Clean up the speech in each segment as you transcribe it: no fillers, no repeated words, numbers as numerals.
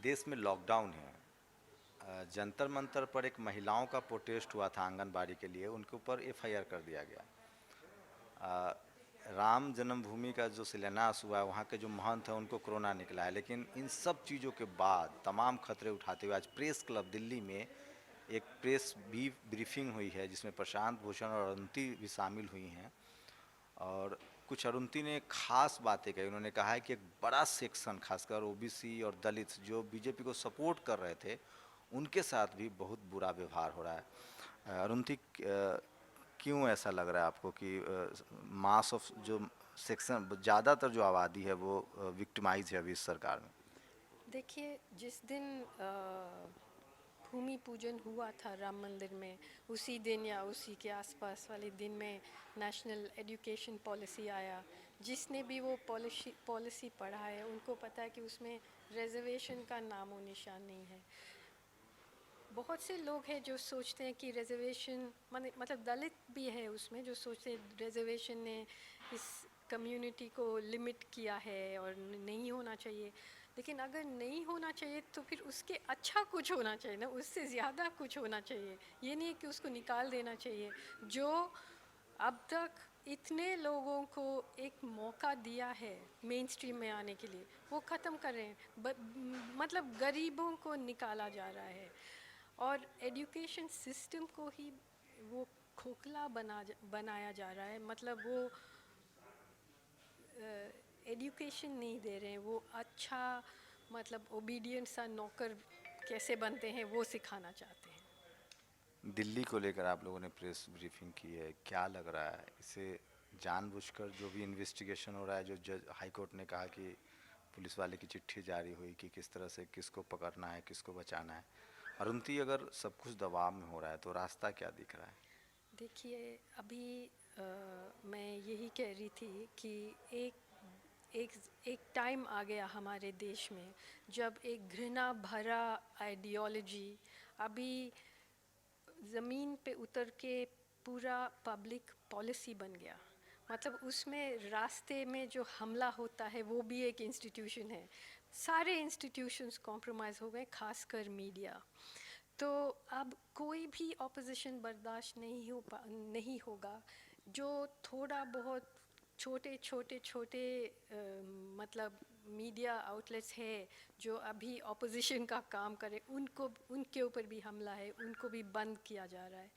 देश में लॉकडाउन है। जंतर मंतर पर एक महिलाओं का प्रोटेस्ट हुआ था आंगनबाड़ी के लिए, उनके ऊपर एफआईआर कर दिया गया। अ, राम जन्मभूमि का जो शिलान्यास हुआ है, वहाँ के जो महंत हैं उनको कोरोना निकला है, लेकिन इन सब चीज़ों के बाद तमाम खतरे उठाते हुए आज प्रेस क्लब दिल्ली में एक प्रेस ब्रीफिंग हुई है, जिसमें प्रशांत भूषण और अरुंधति भी शामिल हुई हैं। और कुछ अरुंधति ने खास बातें कही। उन्होंने कहा है कि एक बड़ा सेक्शन, खासकर ओबीसी और दलित जो बीजेपी को सपोर्ट कर रहे थे, उनके साथ भी बहुत बुरा व्यवहार हो रहा है। अरुंधति, क्यों ऐसा लग रहा है आपको कि मास ऑफ जो सेक्शन, ज़्यादातर जो आबादी है वो विक्टिमाइज है अभी इस सरकार में? देखिए, जिस दिन भूमि पूजन हुआ था राम मंदिर में, उसी दिन या उसी के आसपास वाले दिन में नेशनल एजुकेशन पॉलिसी आया। जिसने भी वो पॉलिसी पढ़ा है उनको पता है कि उसमें रिजर्वेशन का नामो निशान नहीं है। बहुत से लोग हैं जो सोचते हैं कि रिजर्वेशन मतलब दलित भी है उसमें, जो सोचते हैं रिजर्वेशन ने इस कम्युनिटी को लिमिट किया है और नहीं होना चाहिए। लेकिन अगर नहीं होना चाहिए तो फिर उसके अच्छा कुछ होना चाहिए ना, उससे ज़्यादा कुछ होना चाहिए। ये नहीं है कि उसको निकाल देना चाहिए। जो अब तक इतने लोगों को एक मौका दिया है मेन स्ट्रीम में आने के लिए, वो ख़त्म कर रहे हैं। मतलब गरीबों को निकाला जा रहा है और एजुकेशन सिस्टम को ही वो खोखला बनाया जा रहा है। मतलब वो एजुकेशन नहीं दे रहे हैं, वो अच्छा मतलब ओबीडियंट सा नौकर कैसे बनते हैं वो सिखाना चाहते हैं। दिल्ली को लेकर आप लोगों ने प्रेस ब्रीफिंग की है, क्या लग रहा है इसे जानबूझकर जो भी इन्वेस्टिगेशन हो रहा है, जो जज हाई कोर्ट ने कहा कि पुलिस वाले की चिट्ठी जारी हुई कि किस तरह से किसको पकड़ना है, किसको बचाना है, अरुंधति अगर सब कुछ दबाव में हो रहा है तो रास्ता क्या दिख रहा है? देखिए, अभी मैं यही कह रही थी कि एक एक एक टाइम आ गया हमारे देश में जब एक घृणा भरा आइडियोलॉजी अभी ज़मीन पे उतर के पूरा पब्लिक पॉलिसी बन गया। मतलब उसमें रास्ते में जो हमला होता है वो भी एक इंस्टीट्यूशन है। सारे इंस्टीट्यूशंस कॉम्प्रोमाइज़ हो गए, खासकर मीडिया। तो अब कोई भी ऑपोजिशन बर्दाश्त नहीं होगा। जो थोड़ा बहुत छोटे छोटे छोटे मतलब मीडिया आउटलेट्स है जो अभी ऑपोजिशन का काम करे, उनको उनके ऊपर भी हमला है, उनको भी बंद किया जा रहा है।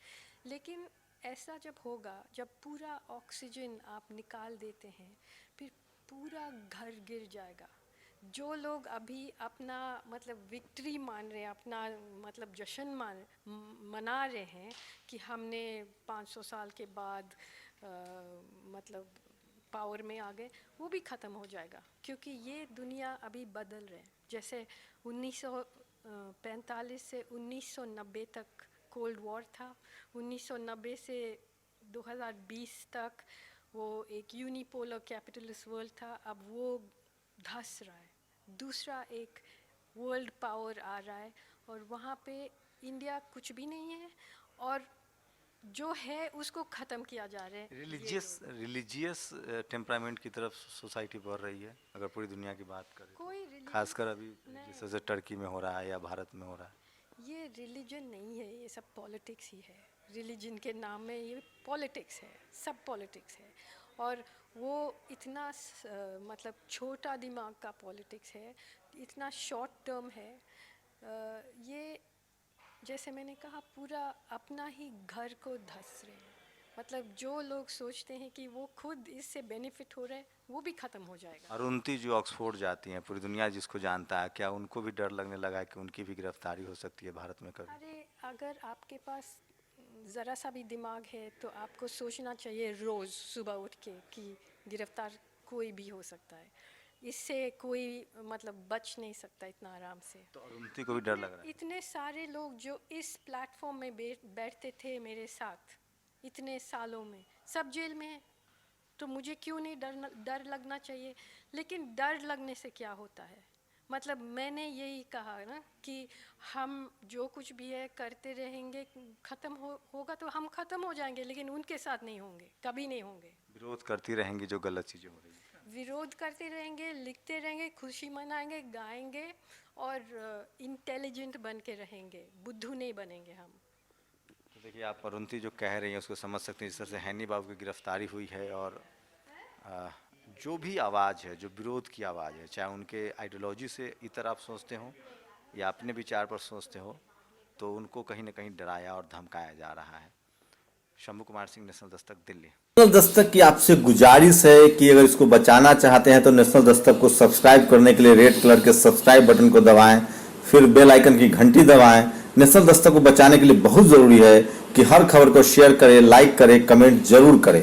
लेकिन ऐसा जब होगा, जब पूरा ऑक्सीजन आप निकाल देते हैं, फिर पूरा घर गिर जाएगा। जो लोग अभी अपना मतलब विक्ट्री मान रहे हैं, अपना मतलब जश्न मना रहे हैं कि हमने 500 साल के बाद मतलब पावर में आ गए, वो भी ख़त्म हो जाएगा। क्योंकि ये दुनिया अभी बदल रहे हैं। जैसे 1945 से 1990 तक कोल्ड वॉर था, 1990 से 2020 तक वो एक यूनिपोलर कैपिटलिस्ट वर्ल्ड था। अब वो धंस रहा है, दूसरा एक वर्ल्ड पावर आ रहा है और वहाँ पे इंडिया कुछ भी नहीं है और जो है उसको ख़त्म किया जा रहा है ये रिलीजियस लोग। रिलीजियस टेम्परामेंट की तरफ सोसाइटी बढ़ रही है अगर पूरी दुनिया की बात करें तो, कोई रिलीजियस खासकर अभी जिस तरह नहीं, से टर्की में हो रहा है या भारत में हो रहा है। ये रिलीजन नहीं है, ये सब पॉलिटिक्स ही है। रिलीजन के नाम में ये पॉलिटिक्स है, सब पॉलिटिक्स है। और वो इतना मतलब छोटा दिमाग का पॉलिटिक्स है, इतना शॉर्ट टर्म है। ये जैसे मैंने कहा, पूरा अपना ही घर को धंस रहे हैं। मतलब जो लोग सोचते हैं कि वो खुद इससे बेनिफिट हो रहे हैं, वो भी ख़त्म हो जाएगा। और उनती जो ऑक्सफोर्ड जाती हैं, पूरी दुनिया जिसको जानता है, क्या उनको भी डर लगने लगा है कि उनकी भी गिरफ्तारी हो सकती है भारत में कभी? अरे, अगर आपके पास ज़रा सा भी दिमाग है तो आपको सोचना चाहिए रोज़ सुबह उठ के कि गिरफ्तार कोई भी हो सकता है। इससे कोई मतलब बच नहीं सकता इतना आराम से। तो और उनती को भी डर इतने लग रहा है? इतने सारे लोग जो इस प्लेटफॉर्म में बैठते थे मेरे साथ इतने सालों में, सब जेल में हैं। तो मुझे क्यों नहीं डर लगना चाहिए? लेकिन डर लगने से क्या होता है? मतलब मैंने यही कहा ना कि हम जो कुछ भी है करते रहेंगे, ख़त्म होगा तो हम ख़त्म हो जाएंगे, लेकिन उनके साथ नहीं होंगे, कभी नहीं होंगे। विरोध करती रहेंगी जो गलत चीज़ें हो रही हैं। विरोध करते रहेंगे, लिखते रहेंगे, खुशी मनाएंगे, गाएंगे और इंटेलिजेंट बन के रहेंगे, बुद्धू नहीं बनेंगे हम। तो देखिए, आप अरुंधति जो कह रही हैं उसको समझ सकते हैं। जिस तरह से हैनी बाबू की गिरफ्तारी हुई है और अ, जो भी आवाज़ है, जो विरोध की आवाज़ है, चाहे उनके आइडियोलॉजी से इतर आप सोचते हो या अपने विचार पर सोचते हो, तो उनको कहीं ना कहीं डराया और धमकाया जा रहा है। शंभू कुमार सिंह, नेशनल दस्तक, दिल्ली। नेशनल दस्तक की आपसे गुजारिश है कि अगर इसको बचाना चाहते हैं तो नेशनल दस्तक को सब्सक्राइब करने के लिए रेड कलर के सब्सक्राइब बटन को दबाएं, फिर बेल आइकन की घंटी दबाएं। नेशनल दस्तक को बचाने के लिए बहुत जरूरी है कि हर खबर को शेयर करें, लाइक करें, कमेंट जरूर करें।